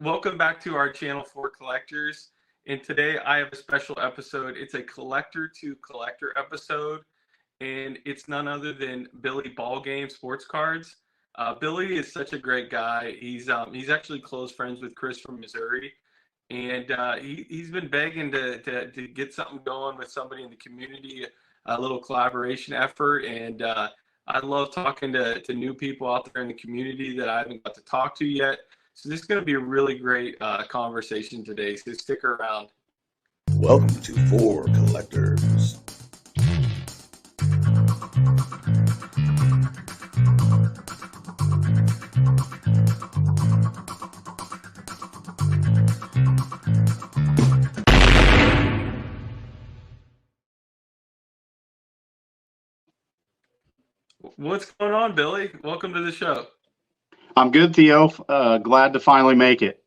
welcome back to our channel for collectors. And today I have a special episode. It's a collector to collector episode, and it's none other than Billy Ballgame Sports Cards. Billy is such a great guy. He's actually close friends with Chris from Missouri, and he's been begging to get something going with somebody in the community, a little collaboration effort. And I love talking to new people out there in the community that I haven't got to talk to yet. So this is going to be a really great conversation today. So stick around. Welcome to For Collectors. What's going on, Billy? Welcome to the show. I'm good, Theo. Glad to finally make it.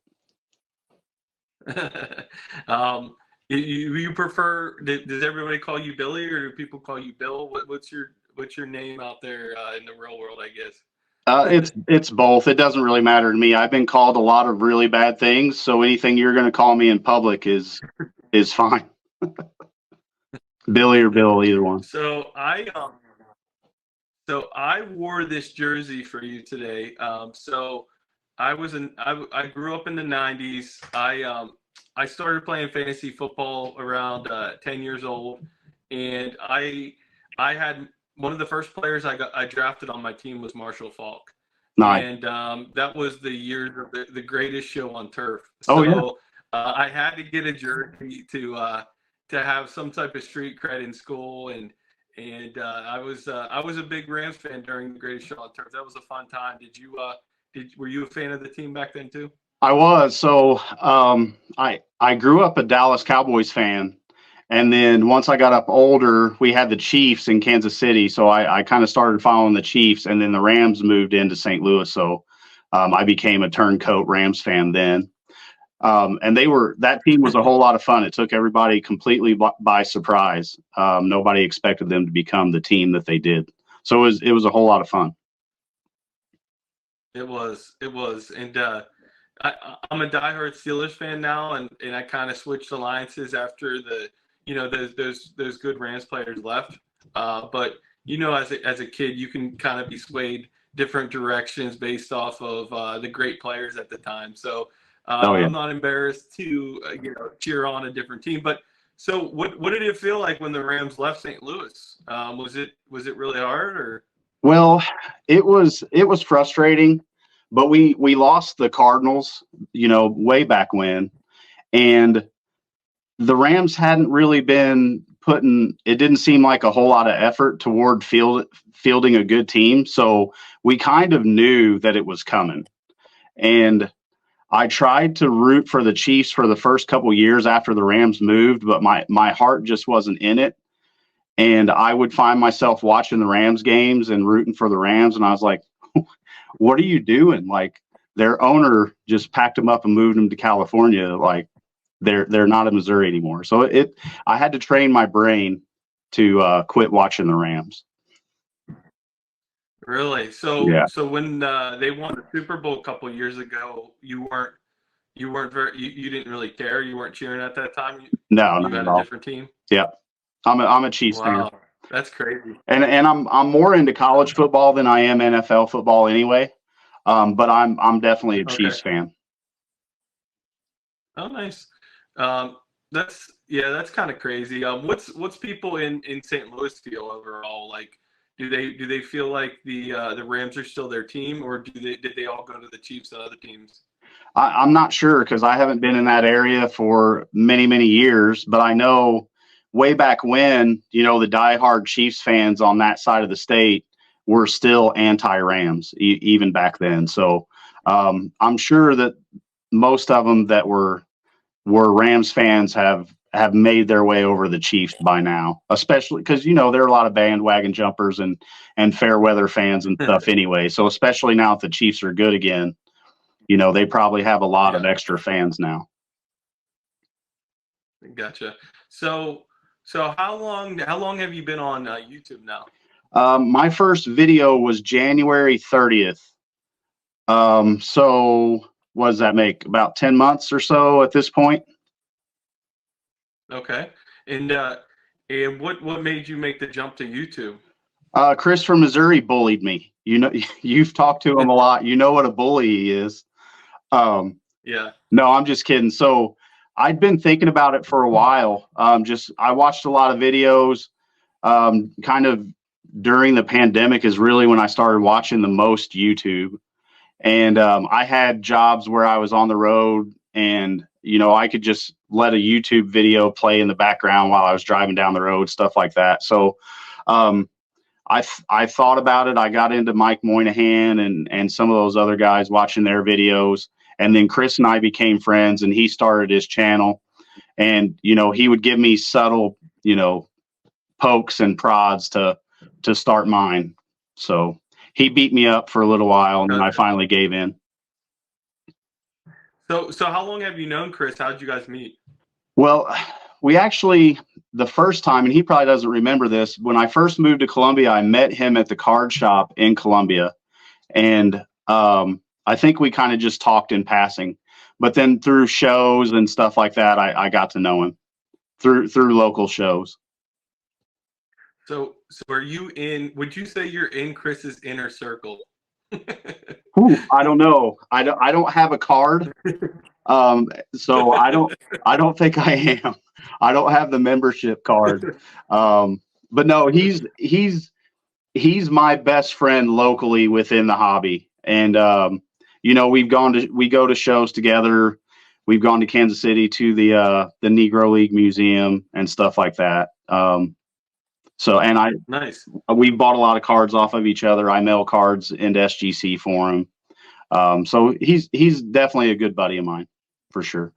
You prefer? Does everybody call you Billy, or do people call you Bill? What's your name out there in the real world? I guess. It's both. It doesn't really matter to me. I've been called a lot of really bad things, so anything you're going to call me in public is fine. Billy or Bill, either one. So I wore this jersey for you today. So I grew up in the 90s. I started playing fantasy football around 10 years old, and I had one of the first players I drafted on my team was Marshall Faulk. Nice. And that was the year of the greatest show on turf. Oh, so yeah. I had to get a jersey to have some type of street cred in school, and I was a big Rams fan during the greatest show on turf. That was a fun time. Were you a fan of the team back then too? I was. So I grew up a Dallas Cowboys fan, and then once I got up older, we had the Chiefs in Kansas City, so I kind of started following the Chiefs, and then the Rams moved into St. Louis, so I became a turncoat Rams fan then. And that team was a whole lot of fun. It took everybody completely by surprise. Nobody expected them to become the team that they did. So it was a whole lot of fun. It was, and I'm a diehard Steelers fan now, and I kind of switched alliances after those good Rams players left. But as a kid, you can kind of be swayed different directions based off of the great players at the time. So I'm not embarrassed to cheer on a different team. But so what did it feel like when the Rams left St. Louis? Was it really hard, or? Well, it was frustrating, but we lost the Cardinals, way back when, and the Rams hadn't really been it didn't seem like a whole lot of effort toward fielding a good team. So we kind of knew that it was coming. And I tried to root for the Chiefs for the first couple years after the Rams moved, but my heart just wasn't in it. And I would find myself watching the Rams games and rooting for the Rams. And I was like, what are you doing? Like, their owner just packed them up and moved them to California. Like, they're not in Missouri anymore. So I had to train my brain to quit watching the Rams. Really? So yeah. So when they won the Super Bowl a couple of years ago, you didn't really care. You weren't cheering at that time. No, you had a different team. Yeah, I'm a Chiefs fan. That's crazy. And I'm more into college football than I am NFL football anyway. But I'm definitely a Chiefs fan. Oh, nice. That's kind of crazy. What's people in St. Louis feel overall? Like, do they feel like the Rams are still their team, or did they all go to the Chiefs and other teams? I'm not sure, because I haven't been in that area for many, many years, but I know way back when, the diehard Chiefs fans on that side of the state were still anti-Rams even back then. So I'm sure that most of them that were Rams fans have made their way over the Chiefs by now, especially because, there are a lot of bandwagon jumpers and fair weather fans and stuff anyway. So especially now that the Chiefs are good again, they probably have a lot of extra fans now. Gotcha. So how long have you been on YouTube now? My first video was January 30th. So what does that make? About 10 months or so at this point. Okay. And what made you make the jump to YouTube? Chris from Missouri bullied me. You know, you've talked to him a lot. You know what a bully he is. Yeah. No, I'm just kidding. So I'd been thinking about it for a while. I watched a lot of videos. Kind of during the pandemic is really when I started watching the most YouTube. And I had jobs where I was on the road, and I could just let a YouTube video play in the background while I was driving down the road, stuff like that. So I thought about it. I got into Mike Moynihan and some of those other guys, watching their videos. And then Chris and I became friends, and he started his channel. And, he would give me subtle, pokes and prods to start mine. So he beat me up for a little while, and then I finally gave in. So how long have you known Chris? How did you guys meet? Well, we actually, the first time, and he probably doesn't remember this, when I first moved to Columbia, I met him at the card shop in Columbia. And I think we kind of just talked in passing. But then through shows and stuff like that, I got to know him through local shows. So are you would you say you're in Chris's inner circle? Ooh, I don't know. I don't have a card. So I don't think I am. I don't have the membership card. But no, he's my best friend locally within the hobby. And we go to shows together. We've gone to Kansas City to the Negro League Museum and stuff like that. Nice. We bought a lot of cards off of each other. I mail cards into SGC for him. So he's definitely a good buddy of mine, for sure.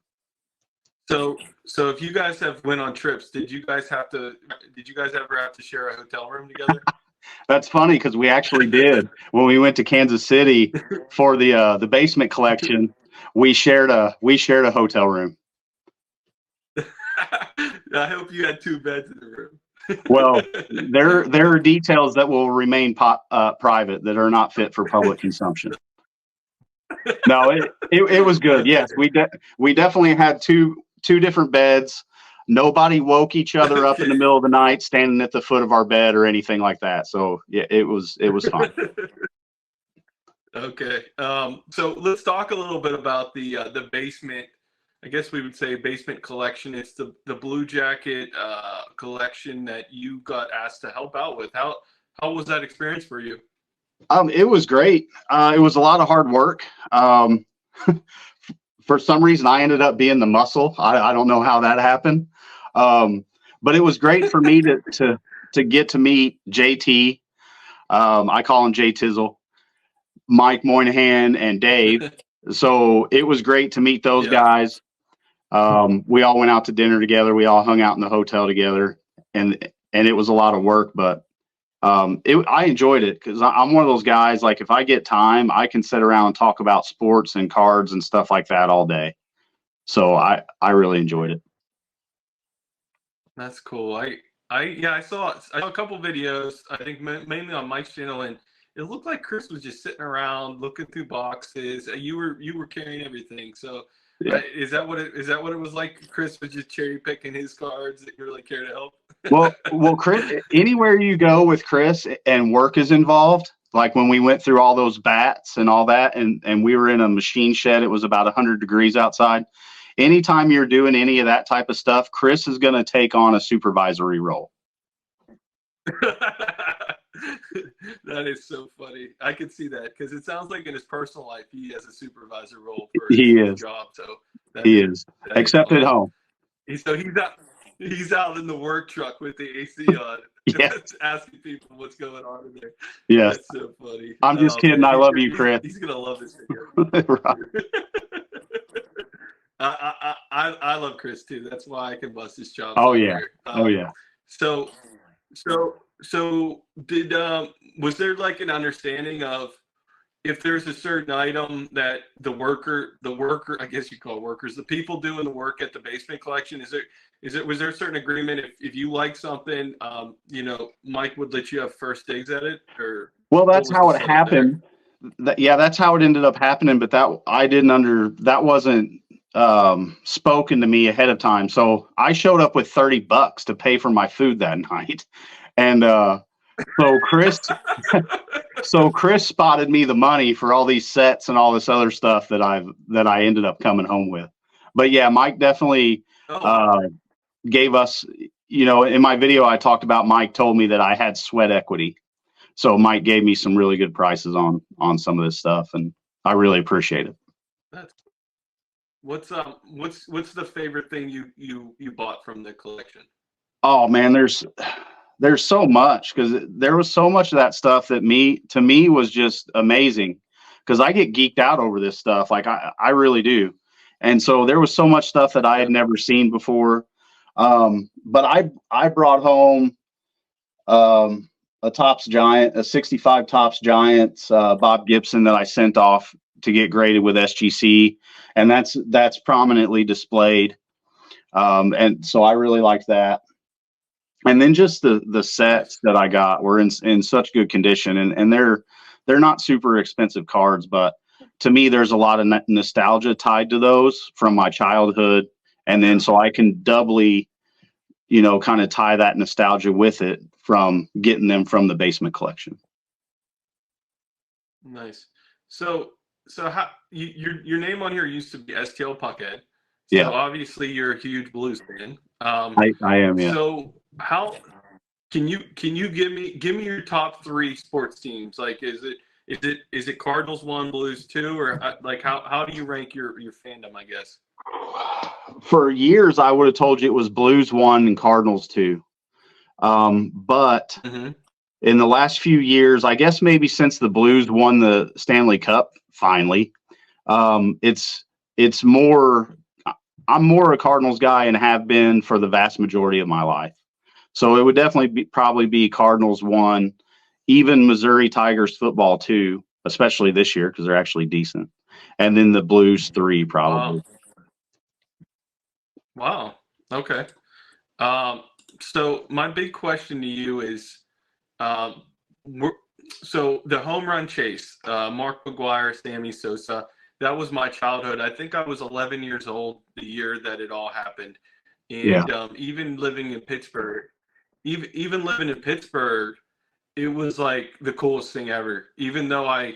So if you guys have went on trips, did you guys ever have to share a hotel room together? That's funny, because we actually did. When we went to Kansas City for the basement collection, we shared a hotel room. I hope you had 2 beds in the room. Well, there are details that will remain private, that are not fit for public consumption. No, it was good. Yes, we definitely had two different beds. Nobody woke each other up in the middle of the night standing at the foot of our bed or anything like that. So yeah, it was fun. Okay. So let's talk a little bit about the basement. I guess we would say basement collection. It's the Blue Jacket collection that you got asked to help out with. How was that experience for you? It was great. It was a lot of hard work. For some reason, I ended up being the muscle. I don't know how that happened. But it was great for me to get to meet JT. I call him J Tizzle, Mike Moynihan, and Dave. So it was great to meet those guys. We all went out to dinner together. We all hung out in the hotel together, and it was a lot of work, but I enjoyed it, because I'm one of those guys, like, if I get time, I can sit around and talk about sports and cards and stuff like that all day. So I really enjoyed it. That's cool. I saw a couple videos, I think mainly on Mike's channel, and it looked like Chris was just sitting around looking through boxes. You were carrying everything. So Yeah. Is that what it was like? Chris was just cherry picking his cards that you really care to help? Well, Chris, anywhere you go with Chris and work is involved, like when we went through all those bats and all that, and we were in a machine shed, it was about 100 degrees outside. Anytime you're doing any of that type of stuff, Chris is going to take on a supervisory role. That is so funny. I could see that, because it sounds like in his personal life he has a supervisor role for his job. So he is, except at home. He's out in the work truck with the AC on, asking people what's going on in there. Yes, that's so funny. I'm just kidding. I love you, Chris. He's gonna love this video. Right. I love Chris too. That's why I can bust his chops. Oh yeah. Oh yeah. So did was there like an understanding of, if there's a certain item that the worker, I guess you call workers, the people doing the work at the basement collection, was there a certain agreement if you like something, Mike would let you have first digs at it? Or well, that's how it happened. Yeah, that's how it ended up happening. But that wasn't spoken to me ahead of time. So I showed up with $30 to pay for my food that night, and so Chris spotted me the money for all these sets and all this other stuff that I ended up coming home with. But yeah, Mike definitely Oh, uh, gave us. In my video, I talked about Mike told me that I had sweat equity. So Mike gave me some really good prices on some of this stuff, and I really appreciate it. that's what's the favorite thing you bought from the collection? Oh man, there's so much because there was so much of that stuff that to me was just amazing because I get geeked out over this stuff, like I really do, and so there was so much stuff that I had never seen before. But I brought home a Topps Giant, a 65 Topps Giants Bob Gibson that I sent off to get graded with SGC, and that's prominently displayed. And so I really liked that. And then just the sets Nice. that I got were in such good condition, and they're not super expensive cards, but to me there's a lot of nostalgia tied to those from my childhood, and then so I can doubly kind of tie that nostalgia with it from getting them from the basement collection. Nice. So how your name on here used to be STL Puckhead. Yeah, So obviously you're a huge Blues fan. I am. Yeah. So how can you give me your top three sports teams? Like, is it Cardinals 1, Blues 2, or like how do you rank your fandom? I guess. For years, I would have told you it was Blues 1 and Cardinals 2. But Mm-hmm. in the last few years, I guess maybe since the Blues won the Stanley Cup finally, it's more. I'm more a Cardinals guy and have been for the vast majority of my life. So it would definitely probably be Cardinals 1, even Missouri Tigers football 2, especially this year because they're actually decent, and then the Blues 3 Wow. probably. Wow. Okay. Um, so my big question to you is, um, so the home run chase, Mark McGuire, Sammy Sosa, that was my childhood. I think I was 11 years old the year that it all happened, Yeah. and even living in Pittsburgh, even living in Pittsburgh, it was like the coolest thing ever. Even though I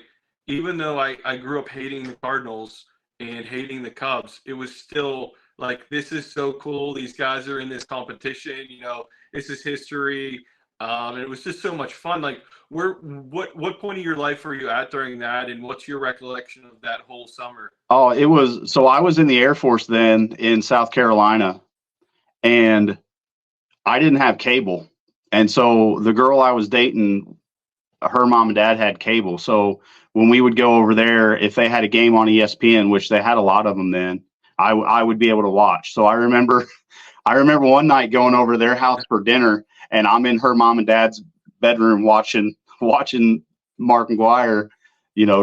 grew up hating the Cardinals and hating the Cubs, it was still like, this is so cool. These guys are in this competition. This is history. And it was just so much fun. Like, what point of your life were you at during that, and what's your recollection of that whole summer? Oh, it was so I was in the Air Force then in South Carolina, and I didn't have cable. And so the girl I was dating, her mom and dad had cable. So when we would go over there, if they had a game on ESPN, which they had a lot of them then, I would be able to watch. So I remember one night going over to their house for dinner, and I'm in her mom and dad's bedroom watching Mark McGuire,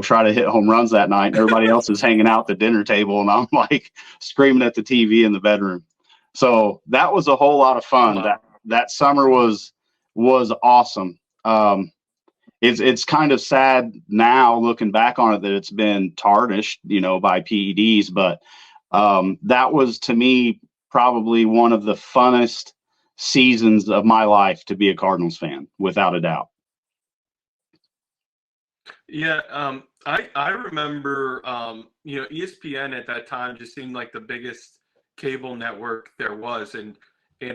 try to hit home runs that night. And everybody else is hanging out at the dinner table, and I'm like screaming at the TV in the bedroom. So that was a whole lot of fun. Wow. That summer was awesome. It's kind of sad now looking back on it that it's been tarnished, by PEDs, but that was to me probably one of the funnest seasons of my life to be a Cardinals fan, without a doubt. Yeah, I remember, ESPN at that time just seemed like the biggest cable network there was, and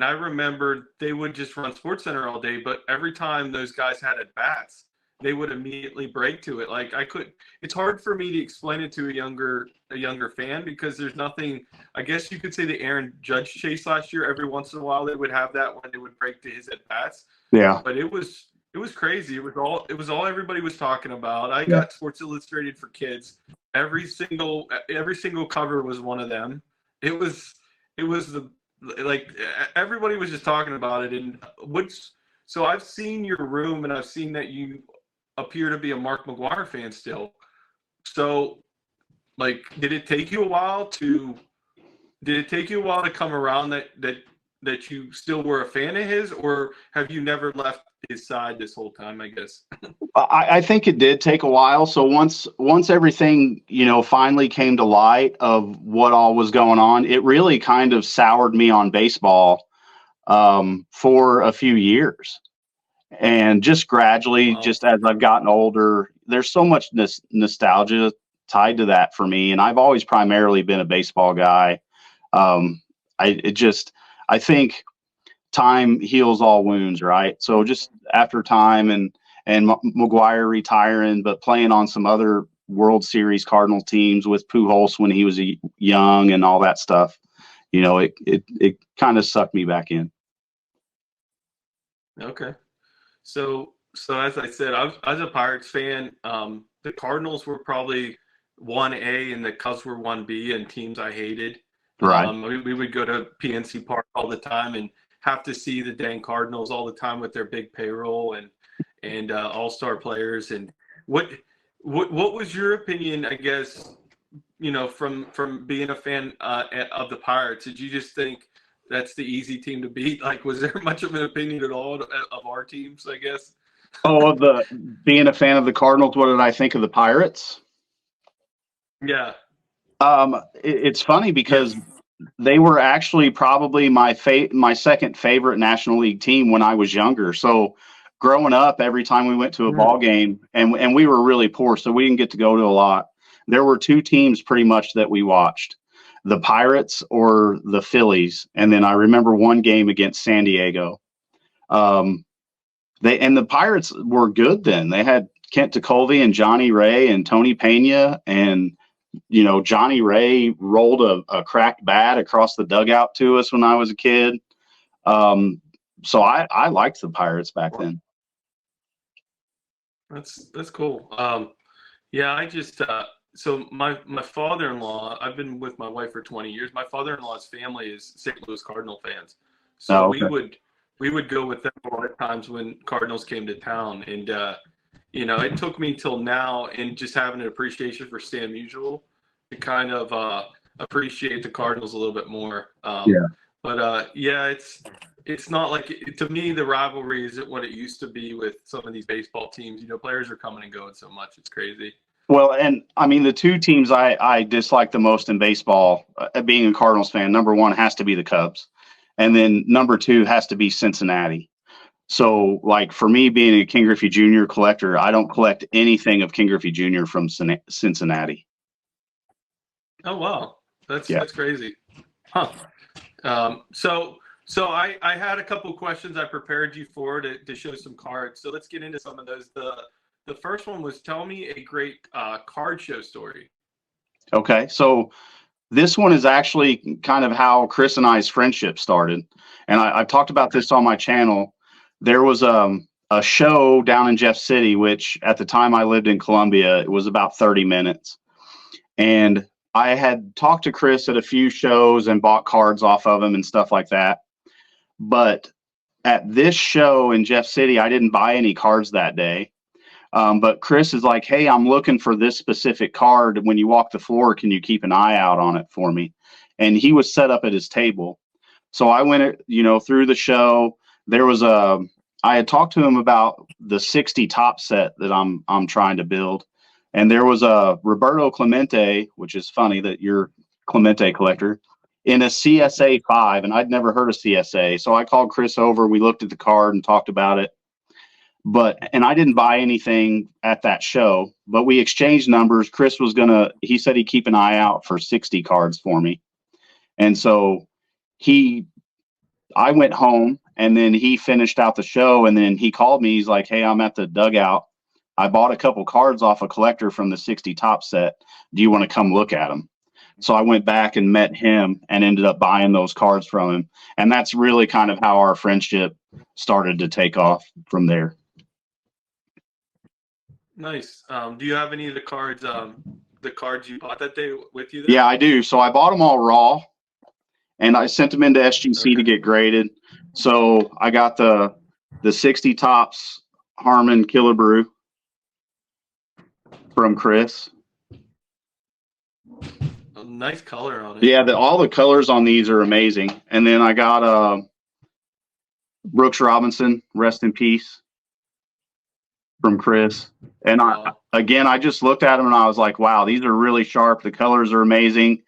I remember they would just run SportsCenter all day, but every time those guys had at bats, they would immediately break to it. Like, it's hard for me to explain it to a younger fan, because there's nothing. I guess you could say the Aaron Judge chase last year. Every once in a while they would have that when they would break to his at bats. Yeah. But it was crazy. It was all everybody was talking about. I Yeah. got Sports Illustrated for kids. Every single cover was one of them. It was everybody was just talking about it. And so I've seen your room, and I've seen that you appear to be a Mark McGuire fan still. So, like, did it take you a while to come around that that you still were a fan of his, or have you never left his side this whole time, I guess? I think it did take a while. So once everything, finally came to light of what all was going on, it really kind of soured me on baseball for a few years. And just gradually, Wow. just as I've gotten older, there's so much nostalgia tied to that for me. And I've always primarily been a baseball guy. I think time heals all wounds, right? So just after time and McGuire retiring, but playing on some other World Series Cardinal teams with Pujols when he was young and all that stuff, it kind of sucked me back in. Okay. So as I said, I was a Pirates fan. The Cardinals were probably 1A and the Cubs were 1B, and teams I hated. Right. We would go to PNC Park all the time and have to see the dang Cardinals all the time with their big payroll and all-star players. And what was your opinion, I guess, from being a fan of the Pirates? Did you just think that's the easy team to beat? Like, was there much of an opinion at all of our teams, I guess? Oh, being a fan of the Cardinals, what did I think of the Pirates? Yeah. It's funny because they were actually probably my second favorite National League team when I was younger. So growing up, every time we went to a ball game, and we were really poor, so we didn't get to go to a lot. There were two teams pretty much that we watched, the Pirates or the Phillies. And then I remember one game against San Diego. The Pirates were good then. They had Kent Tekulve and Johnny Ray and Tony Pena, and Johnny Ray rolled a cracked bat across the dugout to us when I was a kid. So I liked the Pirates back then. That's cool. Yeah, I just so my father-in-law, I've been with my wife for 20 years. My father-in-law's family is St. Louis Cardinal fans. So okay. we would go with them a lot of times when Cardinals came to town. And it took me till now, and just having an appreciation for Stan Musial, to kind of appreciate the Cardinals a little bit more. But it's not like, to me, the rivalry isn't what it used to be with some of these baseball teams. Players are coming and going so much. It's crazy. Well, and I mean, the two teams I dislike the most in baseball, being a Cardinals fan, number one has to be the Cubs. And then number two has to be Cincinnati. So, like, for me, being a Ken Griffey Jr. collector, I don't collect anything of Ken Griffey Jr. from Cincinnati. Oh, wow. That's crazy. Huh. So I had a couple of questions I prepared you for to show some cards. So let's get into some of those. The first one was, tell me a great card show story. Okay. So this one is actually kind of how Chris and I's friendship started. And I've talked about this on my channel. There was a show down in Jeff City, which at the time I lived in Columbia, it was about 30 minutes. And I had talked to Chris at a few shows and bought cards off of him and stuff like that. But at this show in Jeff City, I didn't buy any cards that day. But Chris is like, hey, I'm looking for this specific card. When you walk the floor, can you keep an eye out on it for me? And he was set up at his table. So I went, through the show. There was I had talked to him about the 60 top set that I'm trying to build. And there was a Roberto Clemente, which is funny that you're a Clemente collector, in a CSA 5, and I'd never heard of CSA. So I called Chris over. We looked at the card and talked about it. And I didn't buy anything at that show, but we exchanged numbers. Chris he said he'd keep an eye out for 60 cards for me. And so I went home, and then he finished out the show, and then he called me. He's like, hey, I'm at the dugout. I bought a couple cards off a collector from the 60 top set. Do you want to come look at them? So I went back and met him and ended up buying those cards from him. And that's really kind of how our friendship started to take off from there. Nice. Do you have any of the cards you bought that day with you there? Yeah, I do. So I bought them all raw, and I sent them into SGC to get graded. So I got the 60 tops Harmon Killebrew from Chris. A nice color on it. Yeah, all the colors on these are amazing. And then I got Brooks Robinson, rest in peace, from Chris. And Wow. I just looked at them and I was like, wow, these are really sharp. The colors are amazing.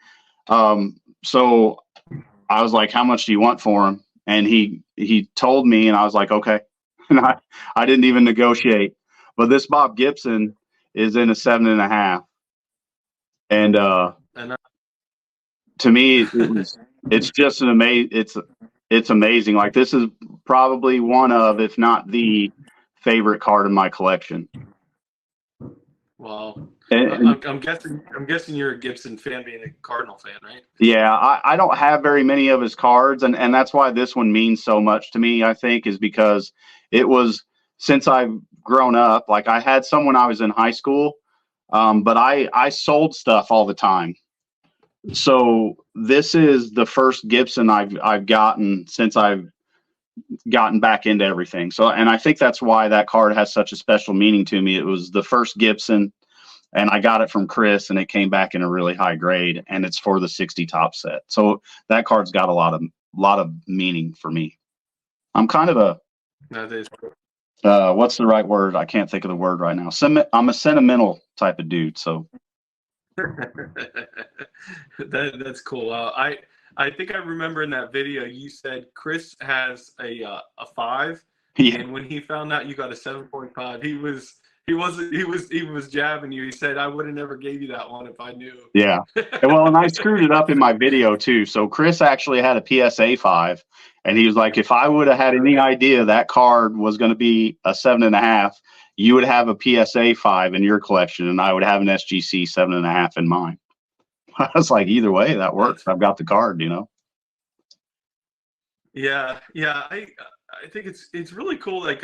So I was like, how much do you want for them? And he told me, and I was like, okay. And I didn't even negotiate. But this Bob Gibson is in a 7.5. And And to me, it's just an it's amazing. Like, this is probably one of, if not the favorite card in my collection. wow. And I'm guessing you're a Gibson fan, being a Cardinal fan, right? yeah, I don't have very many of his cards, and that's why this one means so much to me, I think, is because it was, since I've grown up, like I had some when I was in high school, but I sold stuff all the time. So this is the first Gibson I've gotten since I've gotten back into everything. So, and I think that's why that card has such a special meaning to me. It was the first Gibson, and I got it from Chris, and it came back in a really high grade, and it's for the 60 top set. So that card's got a lot of meaning for me. I'm kind of a That is. what's the right word? I can't think of the word right now. I'm a sentimental type of dude. So That's cool. I think I remember in that video you said Chris has a 5, yeah, and when he found out you got a 7.5, he was jabbing you. He said, "I would have never gave you that one if I knew." yeah. Well, and I screwed it up in my video too. So Chris actually had a PSA 5, and he was like, if I would have had any idea that card was going to be a 7.5, you would have a PSA 5 in your collection, and I would have an SGC 7.5 in mine. I was like, either way, that works. I've got the card, you know. Yeah. I think it's really cool. Like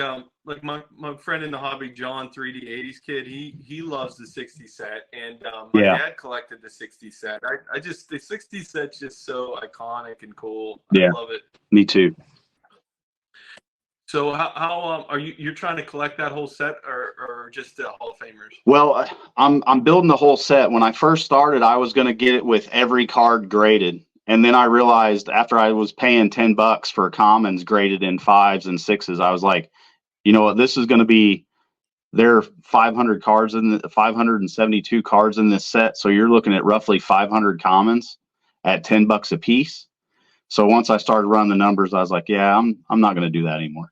my friend in the hobby, John, 3D 80s kid, he loves the 60 set, and my Yeah. dad collected the 60 set. I just, the 60 set's just so iconic and cool. Yeah. I love it. Me too. So how are you're trying to collect that whole set, or just the Hall of Famers? Well, I'm building the whole set. When I first started, I was going to get it with every card graded. And then I realized, after I was paying $10 for commons graded in 5s and 6s, I was like, you know what, this is going to be, there are 500 cards in the 572 cards in this set. So you're looking at roughly 500 commons at $10 a piece. So once I started running the numbers, I was like, yeah, I'm not going to do that anymore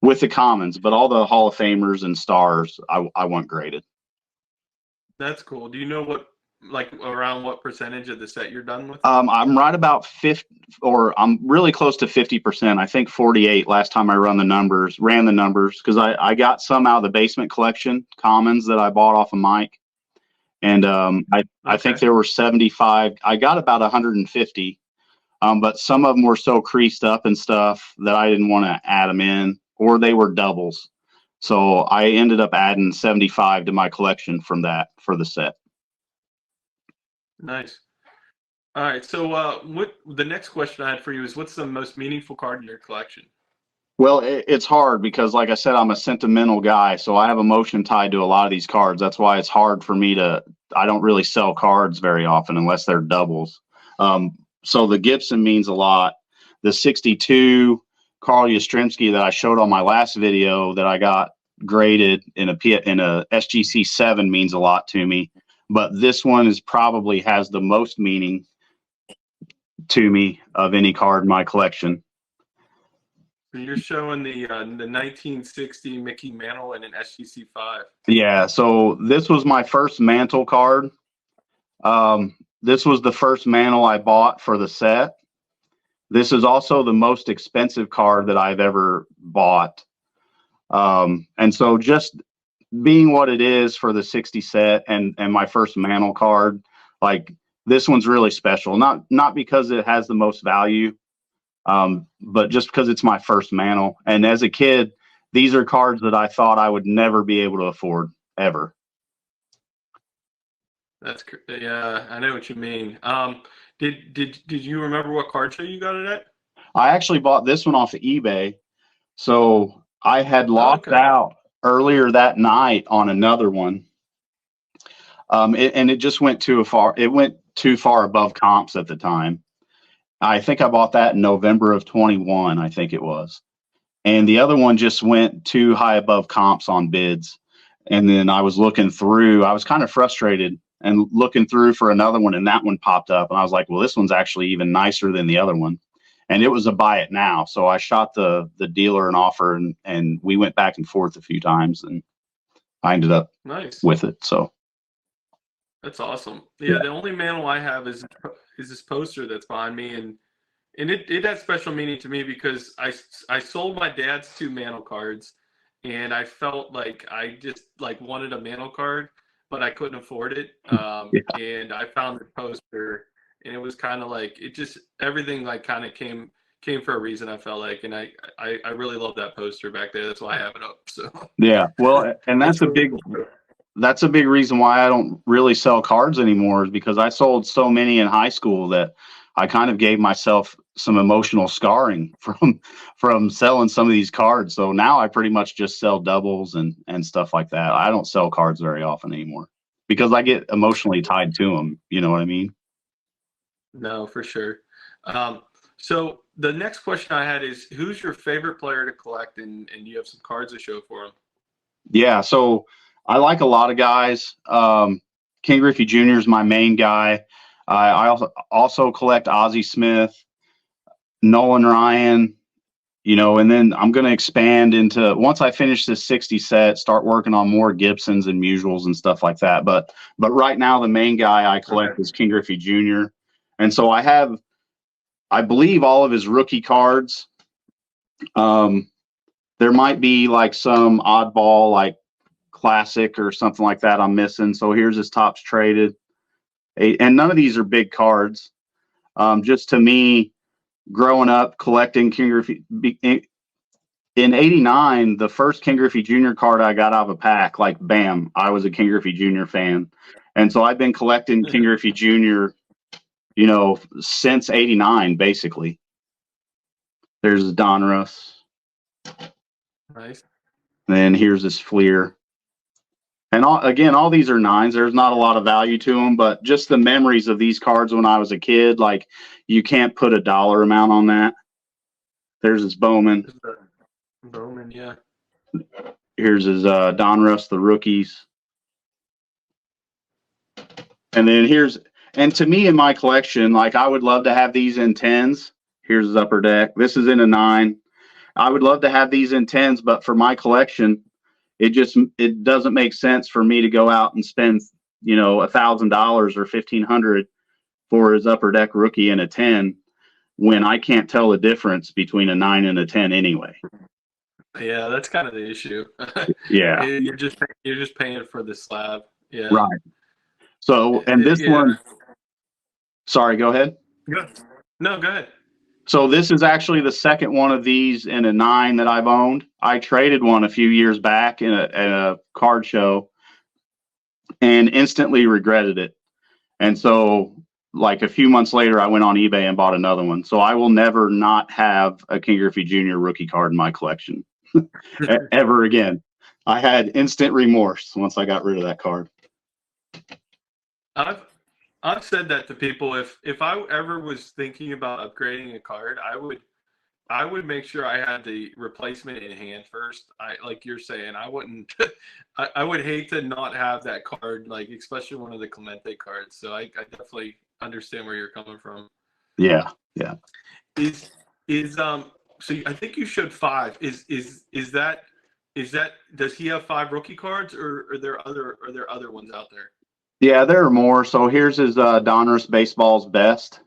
with the commons, but all the Hall of Famers and stars, I want graded. That's cool. Do you know around what percentage of the set you're done with? I'm right about 50, or I'm really close to 50%. I think 48 last time I ran the numbers, because I got some out of the basement collection commons that I bought off of Mike. And I think there were 75. I got about 150, but some of them were so creased up and stuff that I didn't want to add them in, or they were doubles. So I ended up adding 75 to my collection from that for the set. Nice. All right. So what the next question I had for you is, what's the most meaningful card in your collection? Well, it's hard because, like I said, I'm a sentimental guy, so I have emotion tied to a lot of these cards. That's why it's hard for me I don't really sell cards very often unless they're doubles. So the Gibson means a lot. The 62 Carl Yastrzemski that I showed on my last video that I got graded in a SGC 7 means a lot to me. But this one probably has the most meaning to me of any card in my collection. So you're showing the 1960 Mickey Mantle in an SGC 5. Yeah, so this was my first Mantle card. This was the first Mantle I bought for the set. This is also the most expensive card that I've ever bought. And so just being what it is for the 60 set and my first Mantle card, like, this one's really special. Not because it has the most value, but just because it's my first Mantle. And as a kid, these are cards that I thought I would never be able to afford, ever. Yeah, I know what you mean. Did you remember what card show you got it at? I actually bought this one off of eBay. So I had locked out earlier that night on another one. And it just went too far. It went too far above comps at the time. I think I bought that in November of 21, I think it was. and the other one just went too high above comps on bids. And then I was looking through, I was kind of frustrated and looking through for another one, and that one popped up, and I was like, well, this one's actually even nicer than the other one. And it was a buy it now. So I shot the dealer an offer, and we went back and forth a few times, and I ended up Nice. with it. So That's awesome. Yeah, the only mantle I have is this poster that's behind me, and it has special meaning to me because I sold my dad's 2 mantle cards, and I felt like I just like wanted a mantle card, but I couldn't afford it. And I found the poster, and it was kind of like it just everything like kind of came for a reason. I felt like, and I really love that poster back there. That's why I have it up. So yeah, well, and that's a big reason why I don't really sell cards anymore, is because I sold so many in high school that I kind of gave myself some emotional scarring from selling some of these cards. So now I pretty much just sell doubles and stuff like that. I don't sell cards very often anymore because I get emotionally tied to them. You know what I mean? no, for sure. So the next question I had is, who's your favorite player to collect, and you have some cards to show for him? Yeah, so I like a lot of guys. Ken Griffey Jr. is my main guy. I also collect Ozzie Smith, Nolan Ryan, and then I'm going to expand into, once I finish this 60 set, start working on more Gibsons and Mutuals and stuff like that. But right now, the main guy I collect is Ken Griffey Jr. And so I believe all of his rookie cards. There might be like some oddball, like classic or something like that I'm missing. So here's his tops traded. And none of these are big cards. Just to me, growing up collecting Ken Griffey in '89, the first Ken Griffey Jr. card I got out of a pack, like bam, I was a Ken Griffey Jr. fan. And so I've been collecting Ken Griffey Jr., since '89, basically. There's Donruss. Nice. Then here's this Fleer. And all these are 9s. There's not a lot of value to them, but just the memories of these cards when I was a kid, like you can't put a dollar amount on that. There's his Bowman. Bowman, yeah. Here's his Donruss, the rookies. And then and to me in my collection, like I would love to have these in 10s. Here's his Upper Deck. This is in a 9. I would love to have these in 10s, but for my collection, it doesn't make sense for me to go out and spend, $1,000 or $1,500 for his Upper Deck rookie in a 10 when I can't tell the difference between a 9 and a 10 anyway. Yeah, that's kind of the issue. Yeah. You're just paying for the slab. Yeah. Right. So, and this one, sorry, go ahead. No, go ahead. So this is actually the second one of these in a 9 that I've owned. I traded one a few years back at a card show and instantly regretted it. And so like a few months later, I went on eBay and bought another one. So I will never not have a Ken Griffey Jr. rookie card in my collection ever again. I had instant remorse once I got rid of that card. I've said that to people. If I ever was thinking about upgrading a card, I would make sure I had the replacement in hand first. Like you're saying, I wouldn't. I would hate to not have that card, like especially one of the Clemente cards. So I definitely understand where you're coming from. Yeah. So I think you showed 5. Is that does he have 5 rookie cards, or are there other ones out there? Yeah, there are more. So here's his Donruss Baseball's Best.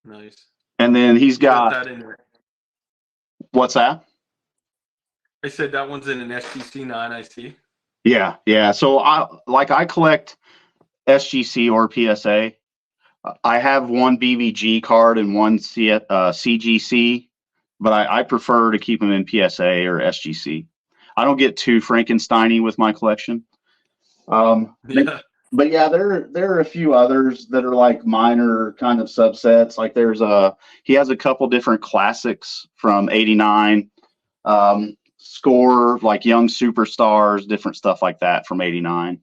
Nice. And then he's got that in there. What's that? I said that one's in an SGC 9, I see. Yeah. So I collect SGC or PSA. I have one BBG card and one CGC, but I prefer to keep them in PSA or SGC. I don't get too Frankenstein-y with my collection. Yeah. But yeah, there are a few others that are like minor kind of subsets. Like he has a couple different classics from '89, Score, like Young Superstars, different stuff like that from '89.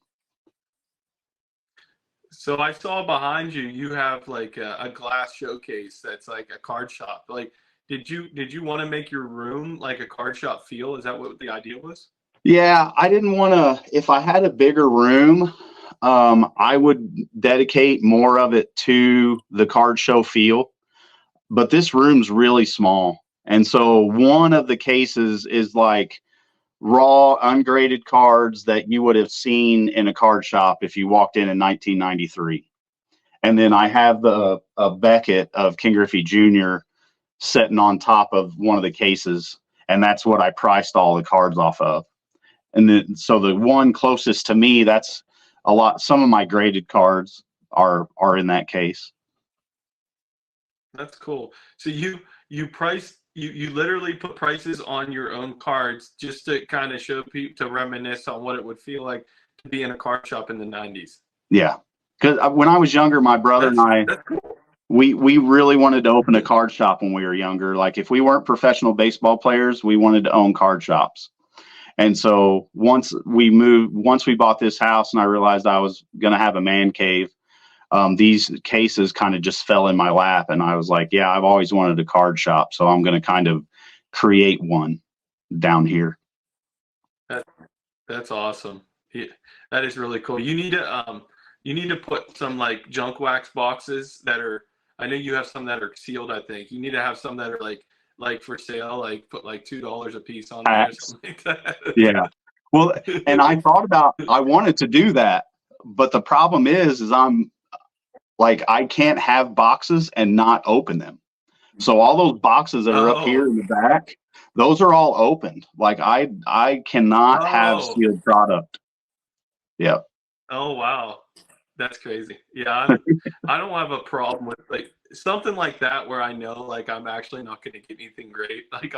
So I saw behind you, you have like a glass showcase that's like a card shop. Like, did you want to make your room like a card shop feel? Is that what the idea was? Yeah, I didn't want to. If I had a bigger room, I would dedicate more of it to the card show feel. But this room's really small, and so one of the cases is like raw, ungraded cards that you would have seen in a card shop if you walked in 1993. And then I have the a Beckett of Ken Griffey Jr. sitting on top of one of the cases, and that's what I priced all the cards off of. And then so the one closest to me, that's a lot. Some of my graded cards are in that case. That's cool. So you literally put prices on your own cards just to kind of show people to reminisce on what it would feel like to be in a card shop in the 90s. Yeah, because when I was younger, my brother and I, That's cool. we really wanted to open a card shop when we were younger. Like if we weren't professional baseball players, we wanted to own card shops. And so once we bought this house and I realized I was going to have a man cave, these cases kind of just fell in my lap. And I was like, yeah, I've always wanted a card shop. So I'm going to kind of create one down here. That's awesome. Yeah, that is really cool. You need to put some like junk wax boxes that are, I know you have some that are sealed, I think. You need to have some that are like for sale, like put like $2 a piece on there or something like that. Yeah. Well, and I wanted to do that, but the problem is I'm like, I can't have boxes and not open them. So all those boxes that are up here in the back, those are all opened. Like I cannot have sealed product. Yeah. Oh, wow. That's crazy. Yeah, I don't have a problem with like something like that where I know like I'm actually not going to get anything great. Like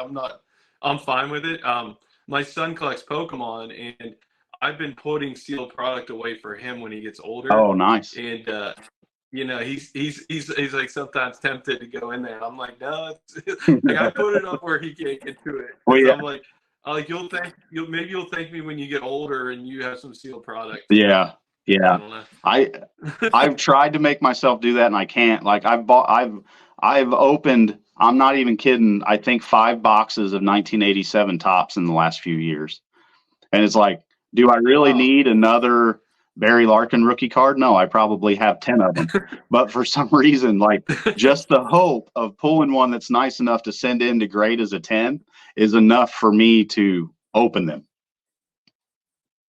I'm fine with it. My son collects Pokemon, and I've been putting sealed product away for him when he gets older. Oh, nice. And he's like sometimes tempted to go in there. I'm like, no, like I put it up where he can't get to it. Well, yeah. I'm like you'll thank me when you get older and you have some sealed product. Yeah. Yeah. I've tried to make myself do that and I can't. Like I've opened, I'm not even kidding, I think 5 boxes of 1987 Topps in the last few years. And it's like, do I really need another Barry Larkin rookie card? No, I probably have 10 of them. But for some reason, like just the hope of pulling one that's nice enough to send in to grade as a 10 is enough for me to open them.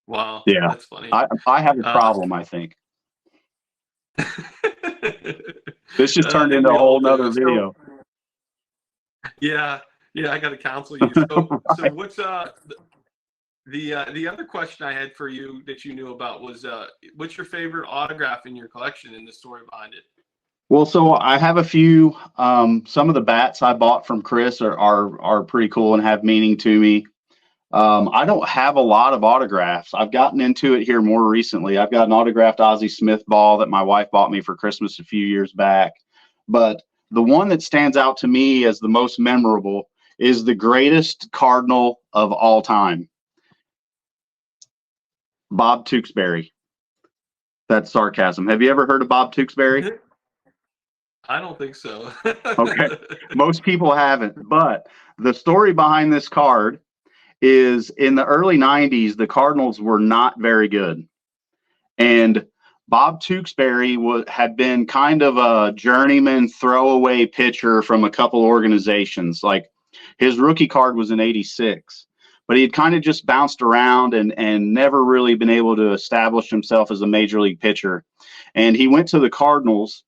Wow. Yeah. That's funny. I have a problem, I think. This just turned into a whole nother video. Yeah, I got to counsel you. So, Right. So what's the other question I had for you that you knew about was what's your favorite autograph in your collection and the story behind it? Well, so I have a few. Some of the bats I bought from Chris are pretty cool and have meaning to me. I don't have a lot of autographs. I've gotten into it here more recently. I've got an autographed Ozzie Smith ball that my wife bought me for Christmas a few years back. But the one that stands out to me as the most memorable is the greatest Cardinal of all time, Bob Tewksbury. That's sarcasm. Have you ever heard of Bob Tewksbury? I don't think so. Okay. Most people haven't. But the story behind this card is in the early 90s, the Cardinals were not very good. And Bob Tewksbury had been kind of a journeyman throwaway pitcher from a couple organizations. Like his rookie card was in 86, but he had kind of just bounced around and never really been able to establish himself as a major league pitcher. And he went to the Cardinals,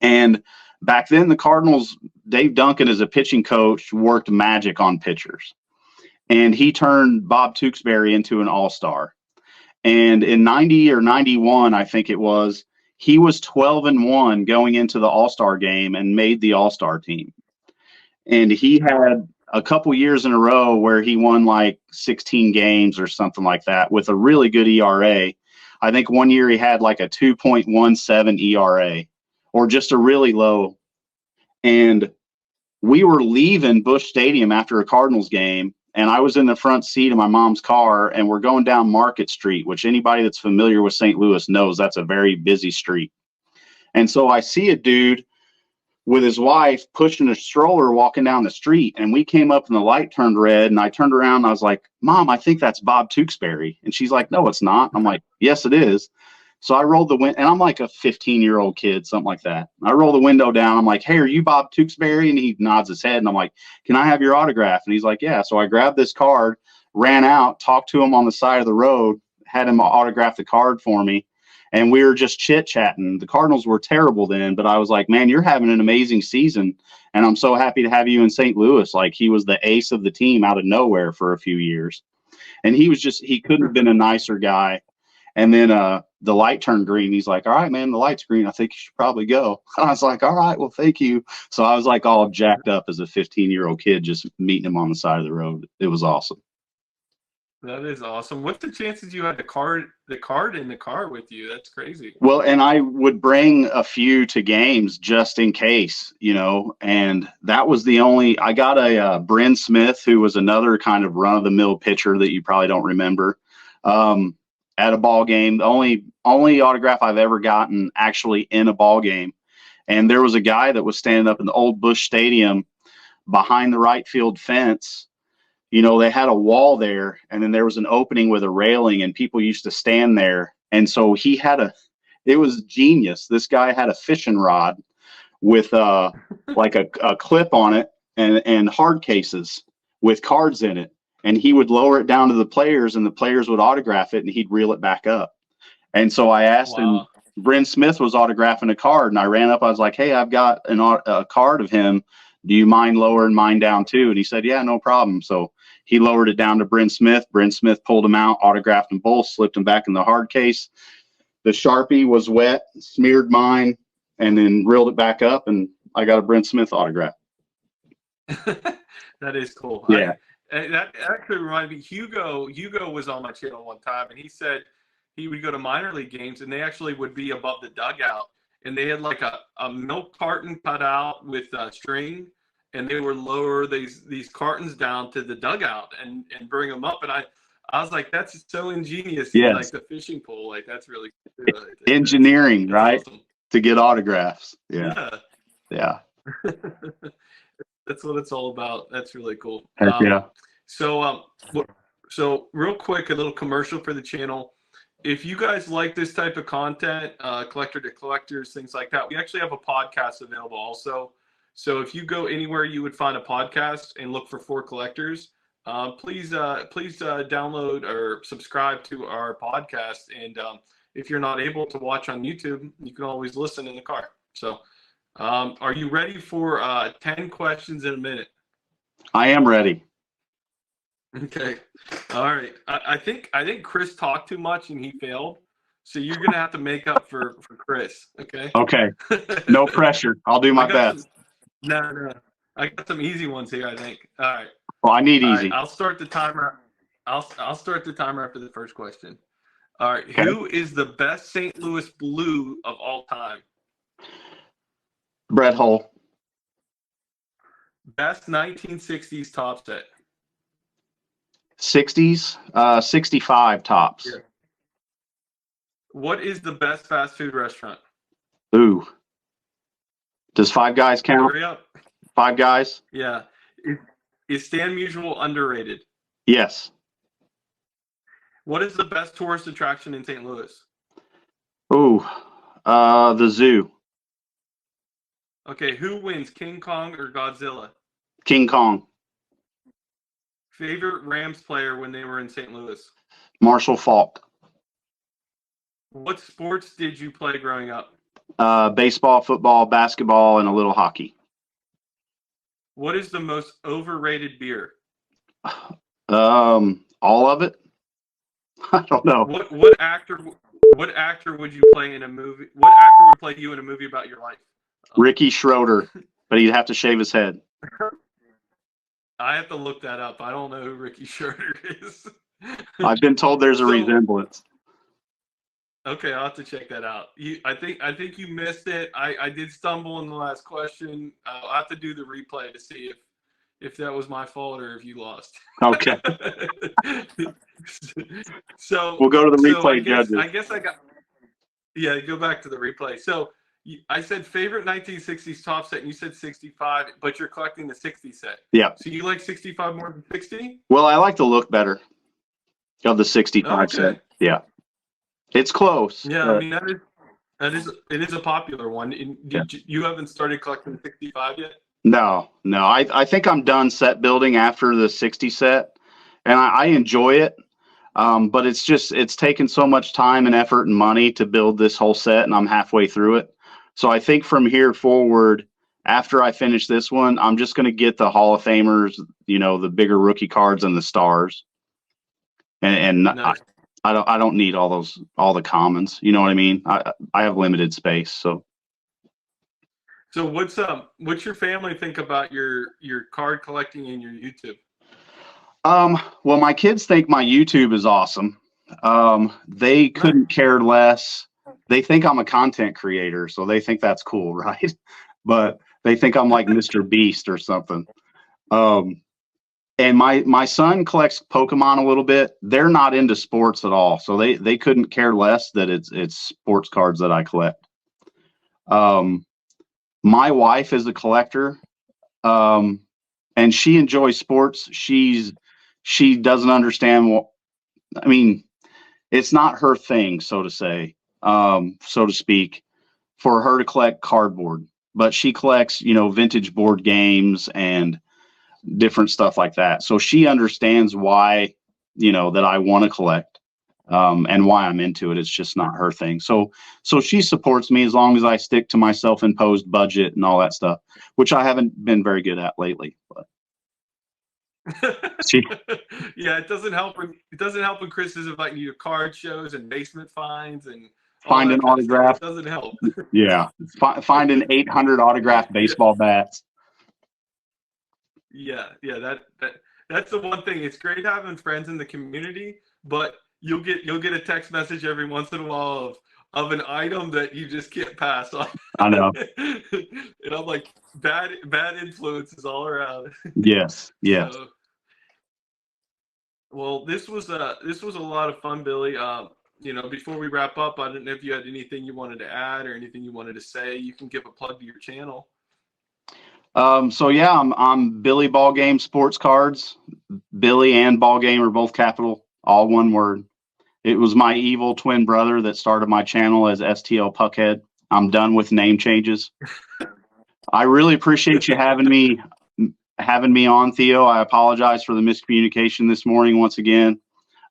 and back then the Cardinals, Dave Duncan as a pitching coach worked magic on pitchers. And he turned Bob Tewksbury into an all-star. And in 90 or 91, I think it was, he was 12-1 going into the all-star game and made the all-star team. And he had a couple years in a row where he won like 16 games or something like that with a really good ERA. I think one year he had like a 2.17 ERA or just a really low. And we were leaving Busch Stadium after a Cardinals game, and I was in the front seat of my mom's car, and we're going down Market Street, which anybody that's familiar with St. Louis knows that's a very busy street. And so I see a dude with his wife pushing a stroller walking down the street, and we came up and the light turned red, and I turned around and I was like, Mom, I think that's Bob Tewksbury. And she's like, no, it's not. I'm like, yes, it is. So I rolled the window, and I'm like a 15-year-old kid, something like that. I roll the window down. I'm like, hey, are you Bob Tewksbury? And he nods his head, and I'm like, can I have your autograph? And he's like, yeah. So I grabbed this card, ran out, talked to him on the side of the road, had him autograph the card for me, and we were just chit-chatting. The Cardinals were terrible then, but I was like, man, you're having an amazing season, and I'm so happy to have you in St. Louis. Like, he was the ace of the team out of nowhere for a few years. And he couldn't have been a nicer guy. And then the light turned green. He's like, all right, man, the light's green. I think you should probably go. And I was like, all right, well, thank you. So I was like all jacked up as a 15-year-old kid, just meeting him on the side of the road. It was awesome. That is awesome. What's the chances you had the card in the car with you? That's crazy. Well, and I would bring a few to games just in case, and that was the only. I got a Bryn Smith, who was another kind of run-of-the-mill pitcher that you probably don't remember. At a ball game, the only autograph I've ever gotten actually in a ball game. And there was a guy that was standing up in the old Busch Stadium behind the right field fence. They had a wall there, and then there was an opening with a railing, and people used to stand there. And so it was genius. This guy had a fishing rod with like a clip on it and hard cases with cards in it. And he would lower it down to the players, and the players would autograph it, and he'd reel it back up. And so I asked him, Bryn Smith was autographing a card, and I ran up. I was like, hey, I've got a card of him. Do you mind lowering mine down too? And he said, yeah, no problem. So he lowered it down to Bryn Smith. Bryn Smith pulled them out, autographed them both, slipped them back in the hard case. The Sharpie was wet, smeared mine, and then reeled it back up, and I got a Bryn Smith autograph. That is cool. Yeah. That actually reminded me, Hugo was on my channel one time, and he said he would go to minor league games, and they actually would be above the dugout, and they had like a milk carton cut out with string, and they would lower these cartons down to the dugout and bring them up. And I was like, that's so ingenious. Yes. Like the fishing pole, like that's really cool. Engineering, that's right? Awesome. To get autographs. Yeah. That's what it's all about. That's really cool. Heck yeah. So real quick, a little commercial for the channel. If you guys like this type of content, collector to collectors, things like that, we actually have a podcast available also. So if you go anywhere you would find a podcast and look for Four Collectors, please download or subscribe to our podcast. And if you're not able to watch on YouTube, you can always listen in the car. So are you ready for 10 questions in a minute? I am ready. Okay. All right. I think Chris talked too much and he failed. So you're gonna have to make up for Chris. Okay. Okay. No pressure. I'll do my best. No. I got some easy ones here, I think. All right. Well, I need easy. Right, I'll start the timer. I'll start the timer after the first question. All right. Okay. Who is the best St. Louis Blue of all time? Brett Hull. Best 1960s top set. 60s, 65 tops. Yeah. What is the best fast food restaurant? Ooh. Does Five Guys count? Hurry up. Five Guys? Yeah. Is Stan Musial underrated? Yes. What is the best tourist attraction in St. Louis? Ooh. The zoo. Okay, who wins, King Kong or Godzilla? King Kong. Favorite Rams player when they were in St. Louis? Marshall Faulk. What sports did you play growing up? Baseball, football, basketball, and a little hockey. What is the most overrated beer? All of it? I don't know. What actor would you play in a movie? What actor would play you in a movie about your life? Ricky Schroeder, but he'd have to shave his head. I have to look that up. I don't know who Ricky Schroeder is. I've been told there's a resemblance. Okay, I'll have to check that out. I think you missed it. I did stumble in the last question. I'll have to do the replay to see if that was my fault or if you lost. Okay. So We'll go to the so replay judges. I guess I got yeah. Go back to the replay. So I said favorite 1960s top set, and you said 65, but you're collecting the 60 set. Yeah. So you like 65 more than 60? Well, I like the look better of the 65 set. Yeah. It's close. Yeah, I mean it is a popular one. Yeah. You haven't started collecting 65 yet? No. I think I'm done set building after the 60 set, and I enjoy it. But it's taken so much time and effort and money to build this whole set, and I'm halfway through it. So I think from here forward, after I finish this one, I'm just going to get the Hall of Famers, the bigger rookie cards and the stars, and Nice. I don't need all the commons. You know what I mean? I have limited space, so. So what's your family think about your card collecting and your YouTube? Well, my kids think my YouTube is awesome. They couldn't care less. They think I'm a content creator, so they think that's cool, right? But they think I'm like Mr. Beast or something. And my son collects Pokemon a little bit. They're not into sports at all, so they couldn't care less that it's sports cards that I collect. My wife is a collector, and she enjoys sports. She doesn't understand what, I mean, it's not her thing, so to say, so to speak, for her to collect cardboard, but she collects, vintage board games and different stuff like that. So she understands why, that I want to collect, and why I'm into it. It's just not her thing. So she supports me as long as I stick to my self-imposed budget and all that stuff, which I haven't been very good at lately, but. Yeah, it doesn't help when Chris is inviting you to card shows and basement finds and Find an autograph. It doesn't help. Yeah, find an 800 autographed baseball bats. Yeah, that's the one thing. It's great having friends in the community, but you'll get a text message every once in a while of an item that you just can't pass on. I know. And I'm like, bad influences all around. Yes. So, well, this was a lot of fun, Billy. Before we wrap up, I don't know if you had anything you wanted to add or anything you wanted to say. You can give a plug to your channel. So yeah, I'm Billy Ballgame Sports Cards. Billy and Ballgame are both capital, all one word. It was my evil twin brother that started my channel as STL Puckhead. I'm done with name changes. I really appreciate you having me on, Theo. I apologize for the miscommunication this morning once again.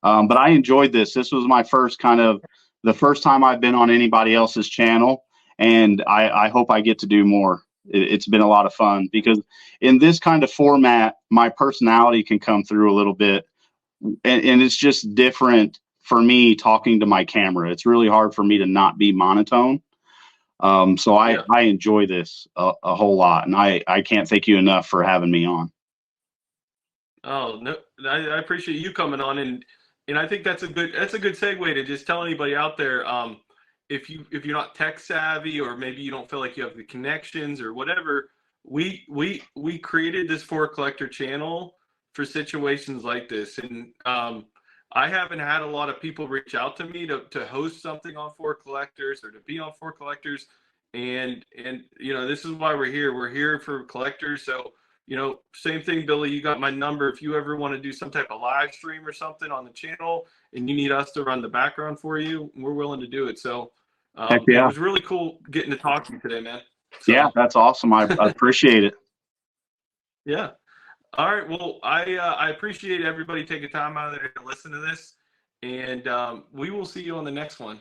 But I enjoyed this. This was my first the first time I've been on anybody else's channel, and I hope I get to do more. It's been a lot of fun because in this kind of format, my personality can come through a little bit, and it's just different for me talking to my camera. It's really hard for me to not be monotone. So I enjoy this a whole lot, and I can't thank you enough for having me on. Oh no, I appreciate you coming on, and I think that's a good segue to just tell anybody out there, if you're not tech savvy or maybe you don't feel like you have the connections or whatever, we created this For Collector channel for situations like this, and I haven't had a lot of people reach out to me to host something on For Collectors or to be on For Collectors, and this is why we're here. We're here for collectors. So same thing, Billy. You got my number. If you ever want to do some type of live stream or something on the channel, and you need us to run the background for you, we're willing to do it. So Heck yeah. It was really cool getting to talk to you today, man. So, yeah, that's awesome. I appreciate it. Yeah. All right. Well, I appreciate everybody taking time out of there to listen to this, and we will see you on the next one.